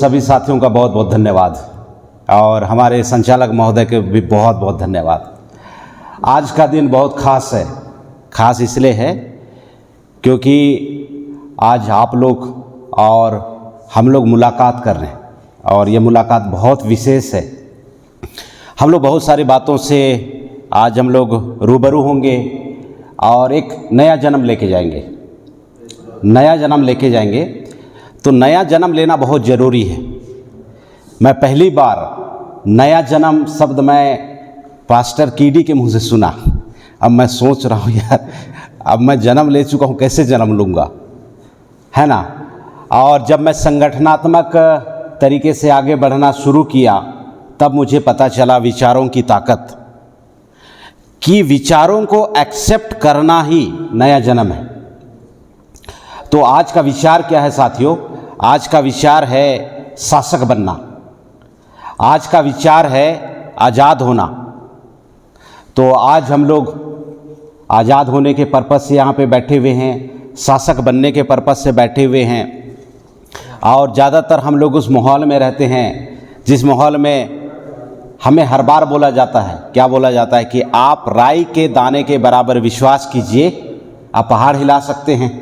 सभी साथियों का बहुत बहुत धन्यवाद और हमारे संचालक महोदय के भी बहुत बहुत धन्यवाद। आज का दिन बहुत ख़ास है। ख़ास इसलिए है क्योंकि आज आप लोग और हम लोग मुलाकात कर रहे हैं और ये मुलाकात बहुत विशेष है। हम लोग बहुत सारी बातों से आज हम लोग रूबरू होंगे और एक नया जन्म लेके जाएंगे। नया जन्म लेके जाएंगे तो नया जन्म लेना बहुत ज़रूरी है। मैं पहली बार नया जन्म शब्द मैं पास्टर कीडी के मुंह से सुना। अब मैं सोच रहा हूँ यार, अब मैं जन्म ले चुका हूँ, कैसे जन्म लूँगा, है ना। और जब मैं संगठनात्मक तरीके से आगे बढ़ना शुरू किया तब मुझे पता चला विचारों की ताकत, कि विचारों को एक्सेप्ट करना ही नया जन्म है। तो आज का विचार क्या है साथियों? आज का विचार है शासक बनना। आज का विचार है आज़ाद होना। तो आज हम लोग आज़ाद होने के पर्पज़ से यहाँ पे बैठे हुए हैं, शासक बनने के पर्पज़ से बैठे हुए हैं। और ज़्यादातर हम लोग उस माहौल में रहते हैं जिस माहौल में हमें हर बार बोला जाता है, क्या बोला जाता है, कि आप राई के दाने के बराबर विश्वास कीजिए, आप पहाड़ हिला सकते हैं।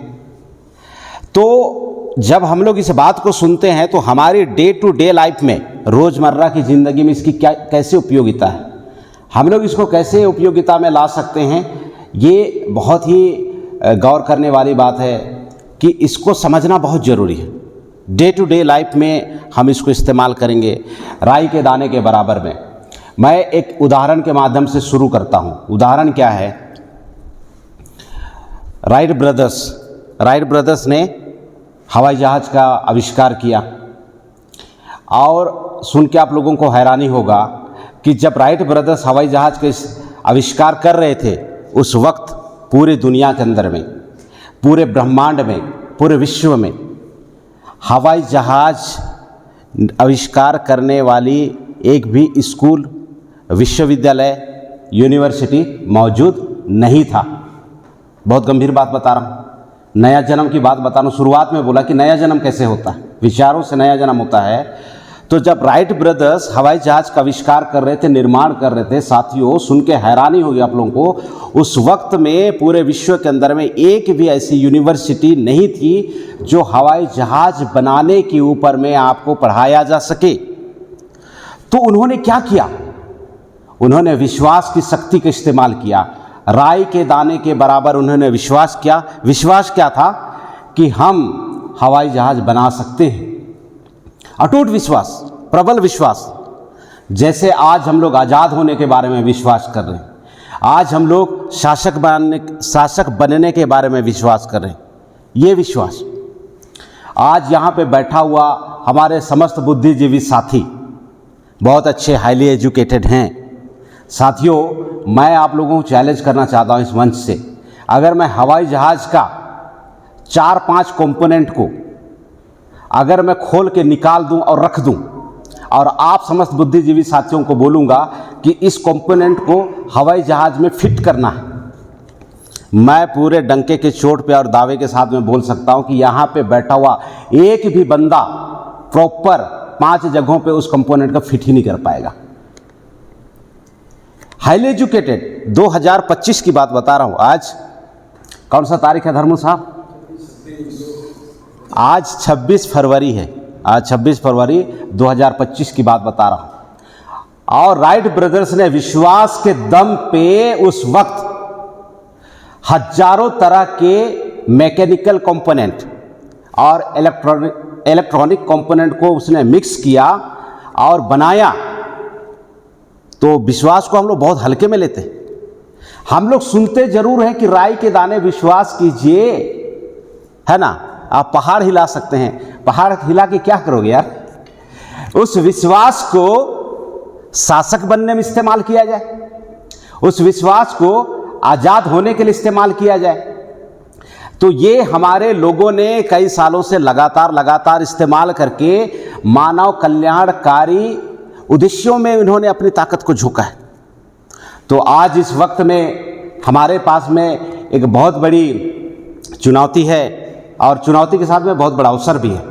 तो जब हम लोग इस बात को सुनते हैं तो हमारी डे टू डे लाइफ में, रोज़मर्रा की ज़िंदगी में इसकी कैसे उपयोगिता है, हम लोग इसको कैसे उपयोगिता में ला सकते हैं, ये बहुत ही गौर करने वाली बात है कि इसको समझना बहुत ज़रूरी है। डे टू डे लाइफ में हम इसको इस्तेमाल करेंगे राई के दाने के बराबर में। मैं एक उदाहरण के माध्यम से शुरू करता हूँ। उदाहरण क्या है? राइट ब्रदर्स ने हवाई जहाज़ का आविष्कार किया। और सुन के आप लोगों को हैरानी होगा कि जब राइट ब्रदर्स हवाई जहाज़ के आविष्कार कर रहे थे उस वक्त पूरी दुनिया के अंदर में, पूरे ब्रह्मांड में, पूरे विश्व में हवाई जहाज़ आविष्कार करने वाली एक भी स्कूल, विश्वविद्यालय, यूनिवर्सिटी मौजूद नहीं था। बहुत गंभीर बात बता रहा हूँ, नया जन्म की बात बता रहा हूँ। शुरुआत में बोला कि नया जन्म कैसे होता है, विचारों से नया जन्म होता है। तो जब राइट ब्रदर्स हवाई जहाज़ का आविष्कार कर रहे थे, निर्माण कर रहे थे, साथियों सुन के हैरानी होगी आप लोगों को, उस वक्त में पूरे विश्व के अंदर में एक भी ऐसी यूनिवर्सिटी नहीं थी जो हवाई जहाज़ बनाने के ऊपर में आपको पढ़ाया जा सके। तो उन्होंने क्या किया? उन्होंने विश्वास की शक्ति का इस्तेमाल किया। राई के दाने के बराबर उन्होंने विश्वास किया। विश्वास क्या था? कि हम हवाई जहाज़ बना सकते हैं। अटूट विश्वास, प्रबल विश्वास। जैसे आज हम लोग आज़ाद होने के बारे में विश्वास कर रहे हैं, आज हम लोग शासक बनने के बारे में विश्वास कर रहे हैं। ये विश्वास आज यहाँ पे बैठा हुआ हमारे समस्त बुद्धिजीवी साथी बहुत अच्छे, हाईली एजुकेटेड हैं। साथियों, मैं आप लोगों को चैलेंज करना चाहता हूँ इस मंच से, अगर मैं हवाई जहाज़ का 4-5 कंपोनेंट को अगर मैं खोल के निकाल दूं और रख दूं और आप समस्त बुद्धिजीवी साथियों को बोलूँगा कि इस कंपोनेंट को हवाई जहाज़ में फिट करना है, मैं पूरे डंके के चोट पे और दावे के साथ में बोल सकता हूं कि यहाँ पे बैठा हुआ एक भी बंदा प्रॉपर 5 जगहों पे उस कंपोनेंट का फिट ही नहीं कर पाएगा। हाईली एजुकेटेड 2025 की बात बता रहा हूँ। आज कौन सा तारीख है धर्मू साहब? आज 26 फरवरी है। आज 26 फरवरी 2025 की बात बता रहा हूँ। और राइट ब्रदर्स ने विश्वास के दम पे उस वक्त हजारों तरह के मैकेनिकल कंपोनेंट और इलेक्ट्रॉनिक कंपोनेंट को उसने मिक्स किया और बनाया। तो विश्वास को हम लोग बहुत हल्के में लेते हैं। हम लोग सुनते जरूर हैं कि राई के दाने विश्वास कीजिए, है ना, आप पहाड़ हिला सकते हैं। पहाड़ हिला के क्या करोगे यार? उस विश्वास को शासक बनने में इस्तेमाल किया जाए, उस विश्वास को आज़ाद होने के लिए इस्तेमाल किया जाए। तो ये हमारे लोगों ने कई सालों से लगातार इस्तेमाल करके मानव कल्याणकारी उद्देश्यों में इन्होंने अपनी ताकत को झोंका है। तो आज इस वक्त में हमारे पास में एक बहुत बड़ी चुनौती है और चुनौती के साथ में बहुत बड़ा अवसर भी है।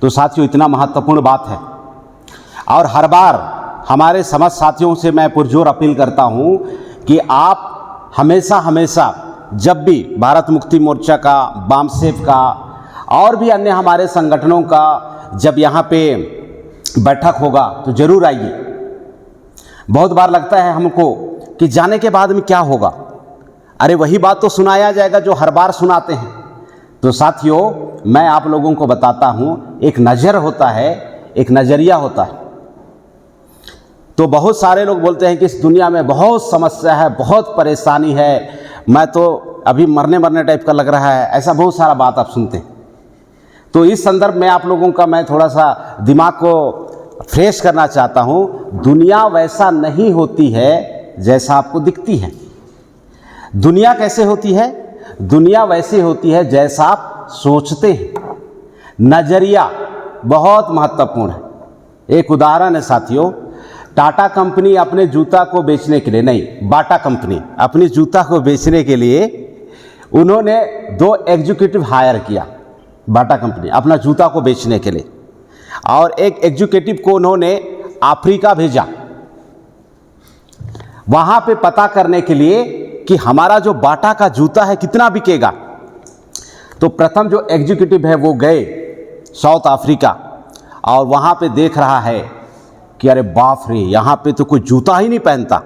तो साथियों इतना महत्वपूर्ण बात है। और हर बार हमारे समस्त साथियों से मैं पुरजोर अपील करता हूं कि आप हमेशा जब भी भारत मुक्ति मोर्चा का, बामसेफ का और भी अन्य हमारे संगठनों का जब यहाँ पे बैठक होगा तो ज़रूर आइए। बहुत बार लगता है हमको कि जाने के बाद में क्या होगा, अरे वही बात तो सुनाया जाएगा जो हर बार सुनाते हैं। तो साथियों मैं आप लोगों को बताता हूँ, एक नज़र होता है, एक नज़रिया होता है। तो बहुत सारे लोग बोलते हैं कि इस दुनिया में बहुत समस्या है, बहुत परेशानी है, मैं तो अभी मरने टाइप का लग रहा है, ऐसा बहुत सारा बात आप सुनते हैं। तो इस संदर्भ में आप लोगों का मैं थोड़ा सा दिमाग को फ्रेश करना चाहता हूँ। दुनिया वैसा नहीं होती है जैसा आपको दिखती है। दुनिया कैसे होती है? दुनिया वैसी होती है जैसा आप सोचते हैं। नज़रिया बहुत महत्वपूर्ण है। एक उदाहरण है साथियों, टाटा कंपनी अपने जूता को बेचने के लिए, नहीं, बाटा कंपनी अपनी जूता को बेचने के लिए उन्होंने 2 एग्जीक्यूटिव हायर किया। बाटा कंपनी अपना जूता को बेचने के लिए, और एक एग्जीक्यूटिव को उन्होंने अफ्रीका भेजा वहां पे पता करने के लिए कि हमारा जो बाटा का जूता है कितना बिकेगा। तो प्रथम जो एग्जीक्यूटिव है वो गए साउथ अफ्रीका और वहां पे देख रहा है कि अरे बाप रे, यहाँ पे तो कोई जूता ही नहीं पहनता,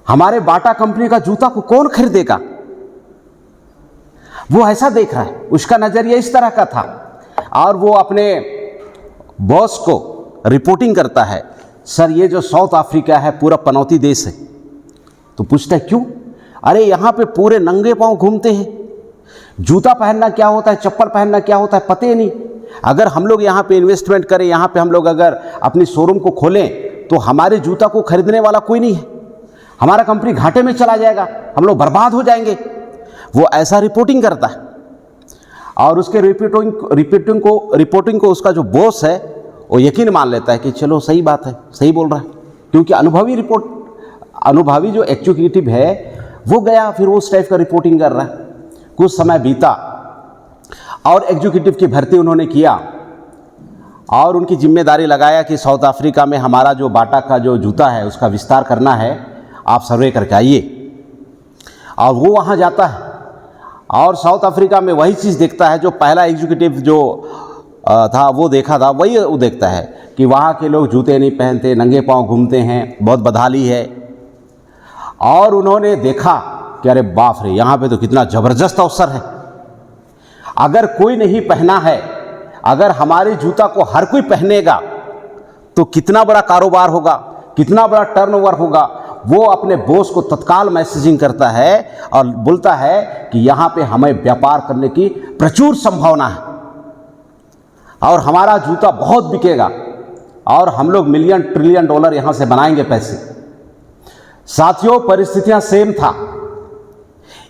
हमारे बाटा कंपनी का जूता को कौन खरीदेगा। वो ऐसा देख रहा है, उसका नज़रिया इस तरह का था। और वो अपने बॉस को रिपोर्टिंग करता है, सर ये जो साउथ अफ्रीका है पूरा पनौती देश है। तो पूछता है क्यों? अरे यहाँ पे पूरे नंगे पांव घूमते हैं, जूता पहनना क्या होता है, चप्पल पहनना क्या होता है पता ही नहीं। अगर हम लोग यहाँ पे इन्वेस्टमेंट करें, यहाँ पे हम लोग अगर अपनी शोरूम को खोलें तो हमारे जूता को खरीदने वाला कोई नहीं है, हमारा कंपनी घाटे में चला जाएगा, हम लोग बर्बाद हो जाएंगे। वो ऐसा रिपोर्टिंग करता है। और उसके रिपोर्टिंग को उसका जो बॉस है वो यकीन मान लेता है कि चलो सही बात है, सही बोल रहा है, क्योंकि अनुभवी जो एग्जीक्यूटिव है वो गया, फिर वो उस टाइप का रिपोर्टिंग कर रहा है। कुछ समय बीता और एग्जीक्यूटिव की भर्ती उन्होंने किया और उनकी जिम्मेदारी लगाया कि साउथ अफ्रीका में हमारा जो बाटा का जो जूता है उसका विस्तार करना है, आप सर्वे करके आइए। और वो वहाँ जाता है और साउथ अफ्रीका में वही चीज़ देखता है जो पहला एग्जीक्यूटिव जो था वो देखा था, वही वो देखता है कि वहाँ के लोग जूते नहीं पहनते, नंगे पांव घूमते हैं, बहुत बदहाली है। और उन्होंने देखा कि अरे बाप रे, यहाँ पे तो कितना ज़बरदस्त अवसर है, अगर कोई नहीं पहना है, अगर हमारे जूता को हर कोई पहनेगा तो कितना बड़ा कारोबार होगा, कितना बड़ा टर्नओवर होगा। वो अपने बॉस को तत्काल मैसेजिंग करता है और बोलता है कि यहाँ पे हमें व्यापार करने की प्रचुर संभावना है और हमारा जूता बहुत बिकेगा और हम लोग $1 ट्रिलियन यहाँ से बनाएंगे पैसे। साथियों परिस्थितियां सेम था।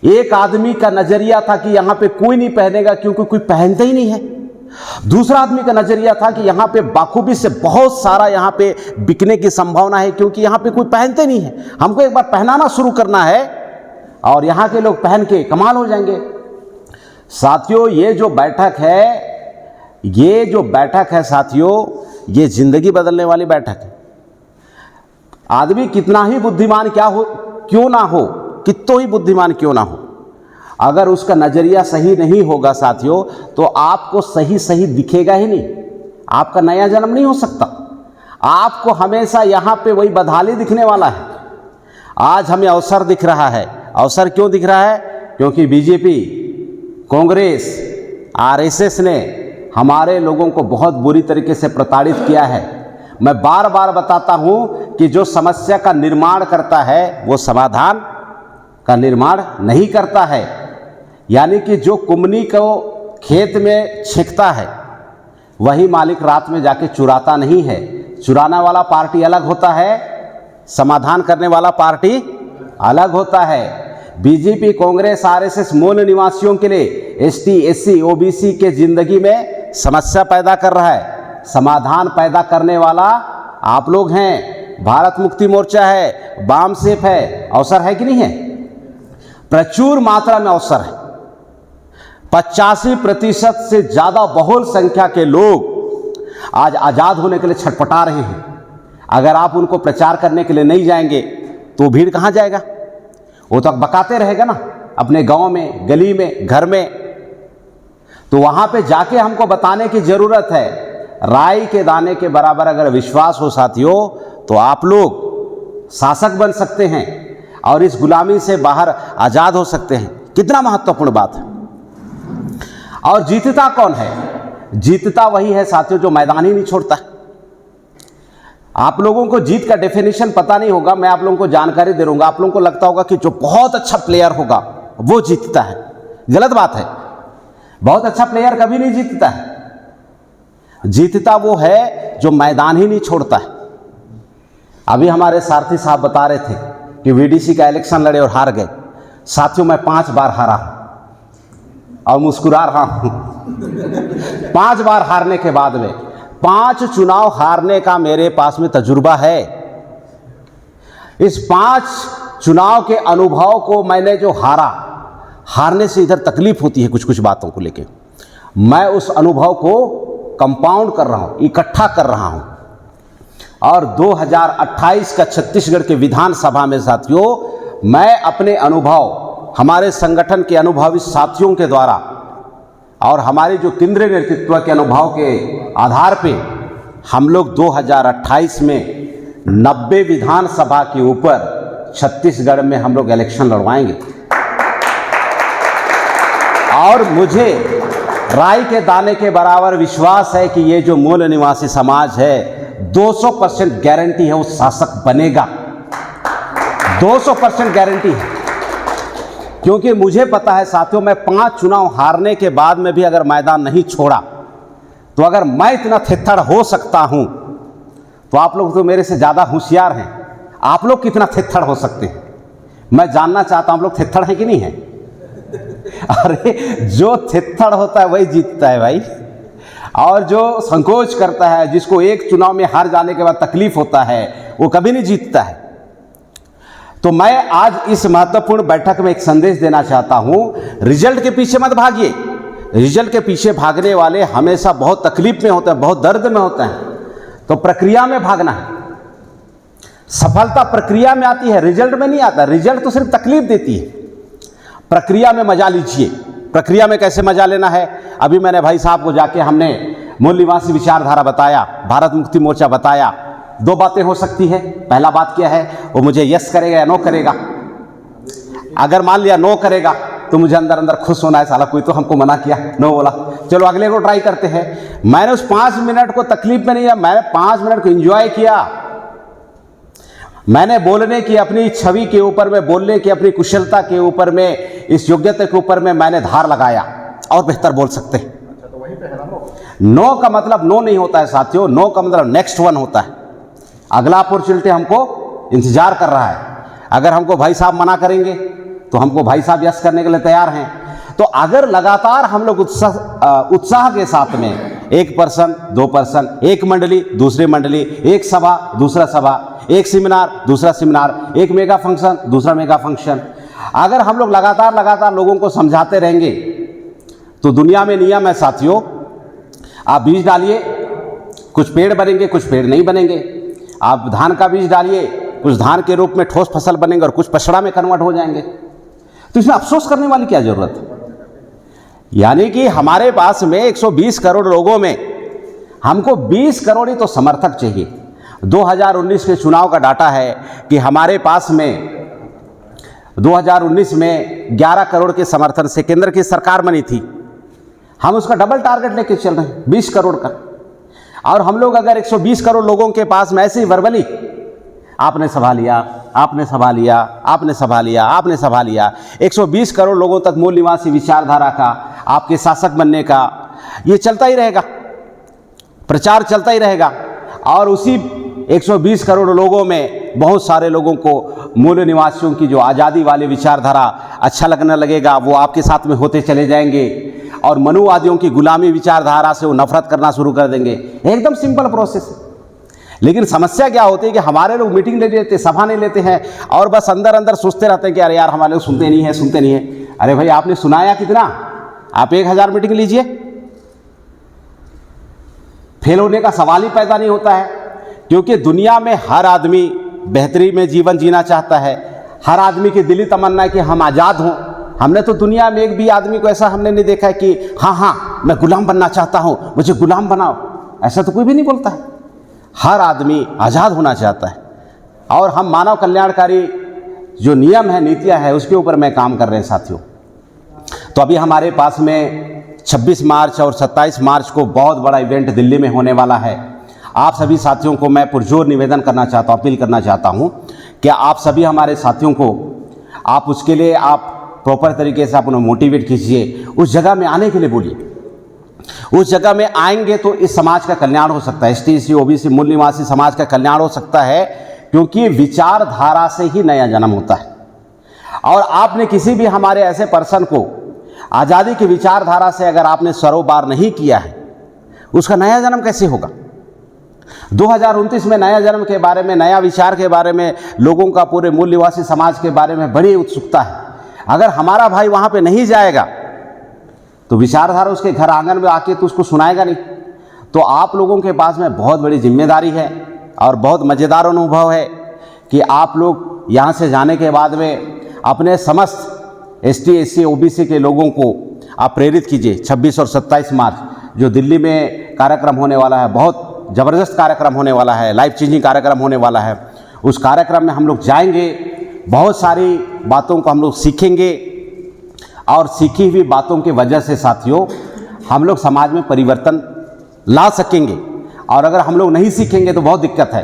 एक आदमी का नजरिया था कि यहाँ पे कोई नहीं पहनेगा क्योंकि कोई पहनता ही नहीं है। दूसरा आदमी का नजरिया था कि यहाँ पे बाखूबी से बहुत सारा यहाँ पे बिकने की संभावना है क्योंकि यहाँ पे कोई पहनते नहीं है, हमको एक बार पहनाना शुरू करना है और यहाँ के लोग पहन के कमाल हो जाएंगे। साथियों ये जो बैठक है साथियों, ये जिंदगी बदलने वाली बैठक है। आदमी कितना ही बुद्धिमान क्यों ना हो, कितो ही बुद्धिमान क्यों ना हो, अगर उसका नज़रिया सही नहीं होगा साथियों तो आपको सही दिखेगा ही नहीं, आपका नया जन्म नहीं हो सकता। आपको हमेशा यहाँ पे वही बदहाली दिखने वाला है। आज हमें अवसर दिख रहा है। अवसर क्यों दिख रहा है? क्योंकि बीजेपी, कांग्रेस, आरएसएस ने हमारे लोगों को बहुत बुरी तरीके से प्रताड़ित किया है। मैं बार बार बताता हूँ कि जो समस्या का निर्माण करता है वो समाधान का निर्माण नहीं करता है। यानी कि जो कुमनी को खेत में छेकता है वही मालिक रात में जाके चुराता नहीं है। चुराने वाला पार्टी अलग होता है, समाधान करने वाला पार्टी अलग होता है। बीजेपी, कांग्रेस, आरएसएस मूल निवासियों के लिए, एसटी, एससी, ओबीसी के जिंदगी में समस्या पैदा कर रहा है। समाधान पैदा करने वाला आप लोग हैं, भारत मुक्ति मोर्चा है, बामसेफ है। अवसर है कि नहीं है? प्रचुर मात्रा में अवसर है। 85% से ज़्यादा बहुल संख्या के लोग आज आज़ाद होने के लिए छटपटा रहे हैं। अगर आप उनको प्रचार करने के लिए नहीं जाएंगे तो भीड़ कहाँ जाएगा? वो तो बकाते रहेगा ना अपने गांव में, गली में, घर में। तो वहाँ पे जाके हमको बताने की ज़रूरत है। राई के दाने के बराबर अगर विश्वास हो साथियों, तो आप लोग शासक बन सकते हैं और इस गुलामी से बाहर आज़ाद हो सकते हैं। कितना महत्वपूर्ण बात है। और जीतता कौन है? जीतता वही है साथियों जो मैदान ही नहीं छोड़ता। आप लोगों को जीत का डेफिनेशन पता नहीं होगा, मैं आप लोगों को जानकारी दे दूंगा। आप लोगों को लगता होगा कि जो बहुत अच्छा प्लेयर होगा वो जीतता है। गलत बात है। बहुत अच्छा प्लेयर कभी नहीं जीतता है। जीतता वो है जो मैदान ही नहीं छोड़ता है। अभी हमारे सारथी साहब बता रहे थे कि वीडीसी का इलेक्शन लड़े और हार गए। साथियों, मैं 5 बार हारा और मुस्कुरा रहा हूं। 5 बार हारने के बाद में 5 चुनाव हारने का मेरे पास में तजुर्बा है। इस 5 चुनाव के अनुभव को मैंने जो हारने से इधर तकलीफ होती है कुछ कुछ बातों को लेके, मैं उस अनुभव को कंपाउंड कर रहा हूं, इकट्ठा कर रहा हूं। और 2028 का छत्तीसगढ़ के विधानसभा में साथियों, मैं अपने अनुभव, हमारे संगठन के अनुभवी साथियों के द्वारा और हमारे जो केंद्रीय नेतृत्व के अनुभव के आधार पे हम लोग 2028 में 90 विधानसभा के ऊपर छत्तीसगढ़ में हम लोग इलेक्शन लड़वाएंगे। और मुझे राई के दाने के बराबर विश्वास है कि ये जो मूल निवासी समाज है 200% गारंटी है वो शासक बनेगा। 200% गारंटी है। क्योंकि मुझे पता है साथियों, मैं 5 चुनाव हारने के बाद में भी अगर मैदान नहीं छोड़ा, तो अगर मैं इतना थित्थड़ हो सकता हूं, तो आप लोग तो मेरे से ज़्यादा होशियार हैं। आप लोग कितना थित्थड़ हो सकते हैं, मैं जानना चाहता हूं। आप लोग थित्थड़ हैं कि नहीं हैं? अरे जो थित्थड़ होता है वही जीतता है भाई। और जो संकोच करता है, जिसको एक चुनाव में हार जाने के बाद तकलीफ होता है, वो कभी नहीं जीतता है। तो मैं आज इस महत्वपूर्ण बैठक में एक संदेश देना चाहता हूं, रिजल्ट के पीछे मत भागिए। रिजल्ट के पीछे भागने वाले हमेशा बहुत तकलीफ में होते हैं, बहुत दर्द में होते हैं। तो प्रक्रिया में भागना है। सफलता प्रक्रिया में आती है, रिजल्ट में नहीं आता। रिजल्ट तो सिर्फ तकलीफ देती है। प्रक्रिया में मजा लीजिए। प्रक्रिया में कैसे मजा लेना है, अभी मैंने भाई साहब को जाके हमने मूल निवासी विचारधारा बताया, भारत मुक्ति मोर्चा बताया। 2 बातें हो सकती है। पहला बात क्या है, वो मुझे यस करेगा या नो करेगा। अगर मान लिया नो करेगा तो मुझे अंदर अंदर खुश होना है, साला कोई तो हमको मना किया, नो बोला, चलो अगले को ट्राई करते हैं। मैंने उस 5 मिनट को तकलीफ में नहीं लिया, मैंने 5 मिनट को एंजॉय किया। मैंने बोलने की अपनी छवि के ऊपर में, बोलने की अपनी कुशलता के ऊपर में, इस योग्यता के ऊपर में मैंने धार लगाया और बेहतर बोल सकते हैं। तो वहीं पे है ना नो का मतलब नो नहीं होता है साथियों। नो का मतलब नेक्स्ट वन होता है। अगला अपॉर्चुनिटी हमको इंतजार कर रहा है। अगर हमको भाई साहब मना करेंगे तो हमको भाई साहब यस करने के लिए तैयार हैं। तो अगर लगातार हम लोग उत्साह के साथ में 1 पर्सन, 2 पर्सन, एक मंडली, दूसरी मंडली, एक सभा, दूसरा सभा, एक सेमिनार, दूसरा सेमिनार, एक मेगा फंक्शन, दूसरा मेगा फंक्शन, अगर हम लोग लगातार लोगों को समझाते रहेंगे तो दुनिया में नियम है साथियों। आप बीज डालिए, कुछ पेड़ बनेंगे, कुछ पेड़ नहीं बनेंगे। आप धान का बीज डालिए, कुछ धान के रूप में ठोस फसल बनेंगे और कुछ पसड़ा में कन्वर्ट हो जाएंगे। तो इसमें अफसोस करने वाली क्या जरूरत है? यानी कि हमारे पास में 120 करोड़ लोगों में हमको 20 करोड़ ही तो समर्थक चाहिए। 2019 के चुनाव का डाटा है कि हमारे पास में 2019 में 11 करोड़ के समर्थन से केंद्र की सरकार बनी थी। हम उसका डबल टारगेट लेके चल रहे हैं, 20 करोड़ का। और हम लोग अगर 120 करोड़ लोगों के पास में ऐसे ही वर्बली, आपने सभा लिया, आपने सभा लिया, आपने सभा लिया, आपने सभा लिया, 120 करोड़ लोगों तक मूल निवासी विचारधारा का, आपके शासक बनने का, ये चलता ही रहेगा, प्रचार चलता ही रहेगा। और उसी 120 करोड़ लोगों में बहुत सारे लोगों को मूल निवासियों की जो आज़ादी वाली विचारधारा अच्छा लगने लगेगा, वो आपके साथ में होते चले जाएंगे और मनुवादियों की गुलामी विचारधारा से वो नफरत करना शुरू कर देंगे। एकदम सिंपल प्रोसेस है। लेकिन समस्या क्या होती है कि हमारे लोग मीटिंग ले लेते, सभा नहीं लेते हैं और बस अंदर अंदर सोचते रहते हैं कि अरे यार हमारे लोग सुनते नहीं है। अरे भाई आपने सुनाया कितना? आप 1000 मीटिंग लीजिए, फेल होने का सवाल ही पैदा नहीं होता है। क्योंकि दुनिया में हर आदमी बेहतरी में जीवन जीना चाहता है, हर आदमी की दिली तमन्ना है कि हम आज़ाद हों। हमने तो दुनिया में एक भी आदमी को ऐसा हमने नहीं देखा है कि हाँ मैं गुलाम बनना चाहता हूँ, मुझे गुलाम बनाओ, ऐसा तो कोई भी नहीं बोलता है। हर आदमी आज़ाद होना चाहता है। और हम मानव कल्याणकारी जो नियम है, नीतियाँ है, उसके ऊपर मैं काम कर रहे हैं साथियों। तो अभी हमारे पास में 26 मार्च और 27 मार्च को बहुत बड़ा इवेंट दिल्ली में होने वाला है। आप सभी साथियों को मैं पुरजोर निवेदन करना चाहता हूँ, अपील करना चाहता हूँ कि आप सभी हमारे साथियों को आप उसके लिए आप प्रॉपर तरीके से आप उन्हें मोटिवेट कीजिए, उस जगह में आने के लिए बोलिए। उस जगह में आएंगे तो इस समाज का कल्याण हो सकता है, एसटी एससी ओबीसी मूल निवासी समाज का कल्याण हो सकता है। क्योंकि विचारधारा से ही नया जन्म होता है। और आपने किसी भी हमारे ऐसे पर्सन को आज़ादी की विचारधारा से अगर आपने सरोबार नहीं किया है, उसका नया जन्म कैसे होगा। 2029 में नया जन्म के बारे में, नया विचार के बारे में लोगों का, पूरे मूल निवासी समाज के बारे में बड़ी उत्सुकता है। अगर हमारा भाई वहाँ पे नहीं जाएगा तो विचारधारा उसके घर आंगन में आके तो उसको सुनाएगा नहीं। तो आप लोगों के पास में बहुत बड़ी जिम्मेदारी है और बहुत मज़ेदार अनुभव है कि आप लोग यहाँ से जाने के बाद में अपने समस्त एसटी एससी ओबीसी के लोगों को आप प्रेरित कीजिए। 26 और 27 मार्च जो दिल्ली में कार्यक्रम होने वाला है, बहुत ज़बरदस्त कार्यक्रम होने वाला है, लाइफ चेंजिंग कार्यक्रम होने वाला है। उस कार्यक्रम में हम लोग जाएंगे, बहुत सारी बातों को हम लोग सीखेंगे और सीखी हुई बातों की वजह से साथियों हम लोग समाज में परिवर्तन ला सकेंगे। और अगर हम लोग नहीं सीखेंगे तो बहुत दिक्कत है।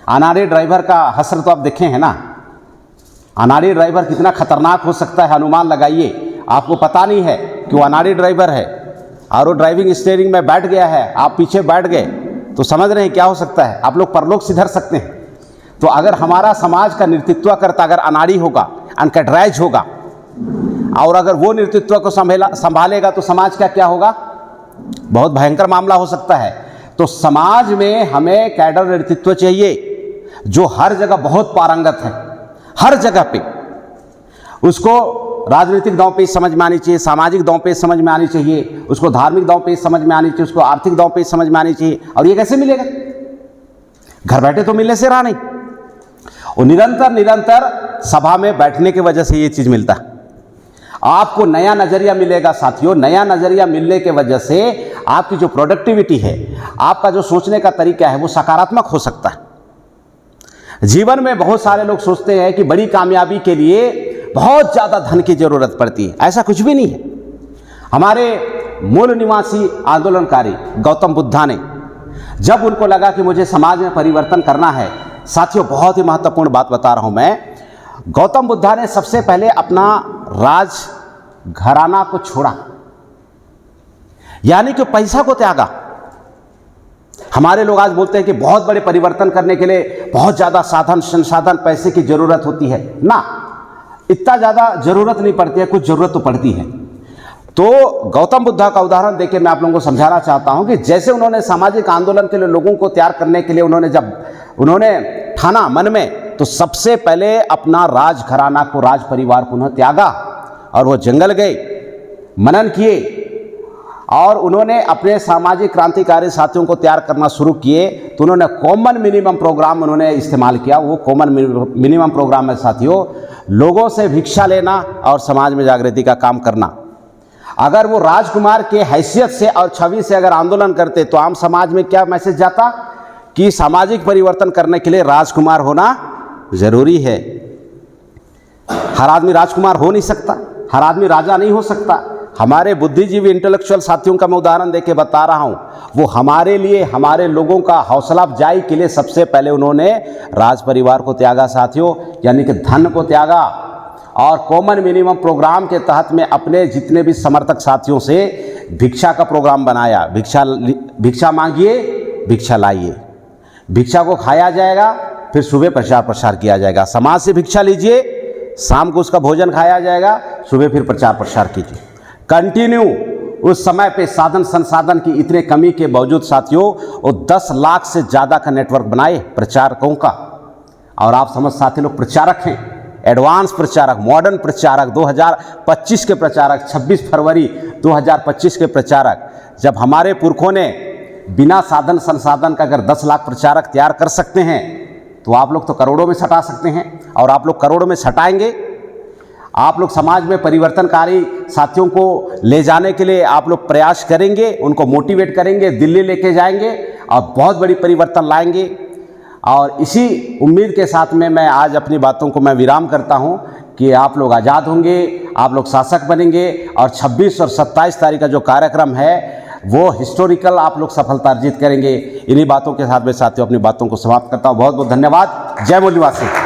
अनाड़ी ड्राइवर का हसर तो आप देखे हैं ना, अनाड़ी ड्राइवर कितना खतरनाक हो सकता है, अनुमान लगाइए। आपको पता नहीं है कि वो अनाड़ी ड्राइवर है और वो ड्राइविंग स्टीयरिंग में बैठ गया है, आप पीछे बैठ गए तो समझ रहे हैं क्या हो सकता है, आप लोग परलोक सिधर सकते हैं। तो अगर हमारा समाज का नेतृत्व करता अगर अनाड़ी होगा, अनकैडराइज होगा, और अगर वो नेतृत्व को संभालेगा तो समाज का क्या होगा, बहुत भयंकर मामला हो सकता है। तो समाज में हमें कैडर नेतृत्व चाहिए जो हर जगह बहुत पारंगत है, हर जगह पे। उसको राजनीतिक दांव पेच समझ में आनी चाहिए, सामाजिक दांव पेच समझ में आनी चाहिए, उसको धार्मिक दांव पेच समझ में आनी चाहिए, उसको आर्थिक दांव पेच समझ में आनी चाहिए। और ये कैसे मिलेगा, घर बैठे तो मिलने से रहा नहीं, और निरंतर सभा में बैठने की वजह से ये चीज़ मिलता है। आपको नया नज़रिया मिलेगा साथियों। नया नज़रिया मिलने के वजह से आपकी जो प्रोडक्टिविटी है, आपका जो सोचने का तरीका है, वो सकारात्मक हो सकता है। जीवन में बहुत सारे लोग सोचते हैं कि बड़ी कामयाबी के लिए बहुत ज़्यादा धन की ज़रूरत पड़ती है, ऐसा कुछ भी नहीं है। हमारे मूल निवासी आंदोलनकारी गौतम बुद्धा ने, जब उनको लगा कि मुझे समाज में परिवर्तन करना है, साथियों बहुत ही महत्वपूर्ण बात बता रहा हूँ मैं, गौतम बुद्धा ने सबसे पहले अपना राज घराना को छोड़ा, यानी कि पैसा को त्यागा। हमारे लोग आज बोलते हैं कि बहुत बड़े परिवर्तन करने के लिए बहुत ज़्यादा साधन संसाधन पैसे की ज़रूरत होती है ना, इतना ज़्यादा ज़रूरत नहीं पड़ती है, कुछ ज़रूरत तो पड़ती है। तो गौतम बुद्धा का उदाहरण देके मैं आप लोगों को समझाना चाहता हूं कि जैसे उन्होंने सामाजिक आंदोलन के लिए लोगों को तैयार करने के लिए उन्होंने ठाना मन में, तो सबसे पहले अपना राज घराना को, राज परिवार को उन्होंने त्यागा और वो जंगल गए, मनन किए और उन्होंने अपने सामाजिक क्रांतिकारी साथियों को तैयार करना शुरू किए। तो उन्होंने कॉमन मिनिमम प्रोग्राम उन्होंने इस्तेमाल किया। वो कॉमन मिनिमम प्रोग्राम में साथियों लोगों से भिक्षा लेना और समाज में जागृति का काम करना। अगर वो राजकुमार के हैसियत से और छवि से अगर आंदोलन करते तो आम समाज में क्या मैसेज जाता कि सामाजिक परिवर्तन करने के लिए राजकुमार होना जरूरी है। हर आदमी राजकुमार हो नहीं सकता, हर आदमी राजा नहीं हो सकता। हमारे बुद्धिजीवी इंटेलेक्चुअल साथियों का मैं उदाहरण देके बता रहा हूँ, वो हमारे लिए, हमारे लोगों का हौसला अफजाई के लिए सबसे पहले उन्होंने राज परिवार को त्यागा साथियों, यानी कि धन को त्यागा। और कॉमन मिनिमम प्रोग्राम के तहत में अपने जितने भी समर्थक साथियों से भिक्षा का प्रोग्राम बनाया। भिक्षा मांगिए, भिक्षा लाइए, भिक्षा को खाया जाएगा, फिर सुबह प्रचार प्रसार किया जाएगा। समाज से भिक्षा लीजिए, शाम को उसका भोजन खाया जाएगा, सुबह फिर प्रचार प्रसार कीजिए, कंटिन्यू। उस समय पे साधन संसाधन की इतने कमी के बावजूद साथियों वो 10 लाख से ज़्यादा का नेटवर्क बनाए प्रचारकों का। और आप समझ साथी लोग प्रचारक हैं, एडवांस प्रचारक, मॉडर्न प्रचारक, 2025 के प्रचारक, 26 फरवरी 2025 के प्रचारक। जब हमारे पुरखों ने बिना साधन संसाधन का अगर 10 लाख प्रचारक तैयार कर सकते हैं तो आप लोग तो करोड़ों में सटा सकते हैं, और आप लोग करोड़ों में सटाएंगे। आप लोग समाज में परिवर्तनकारी साथियों को ले जाने के लिए आप लोग प्रयास करेंगे, उनको मोटिवेट करेंगे, दिल्ली लेके जाएंगे और बहुत बड़ी परिवर्तन लाएंगे। और इसी उम्मीद के साथ में मैं आज अपनी बातों को मैं विराम करता हूं कि आप लोग आज़ाद होंगे, आप लोग शासक बनेंगे, और 26 और 27 तारीख का जो कार्यक्रम है वो हिस्टोरिकल आप लोग सफलता अर्जित करेंगे। इन्हीं बातों के साथ में साथियों अपनी बातों को समाप्त करता हूँ। बहुत बहुत धन्यवाद। जय मूल निवासी।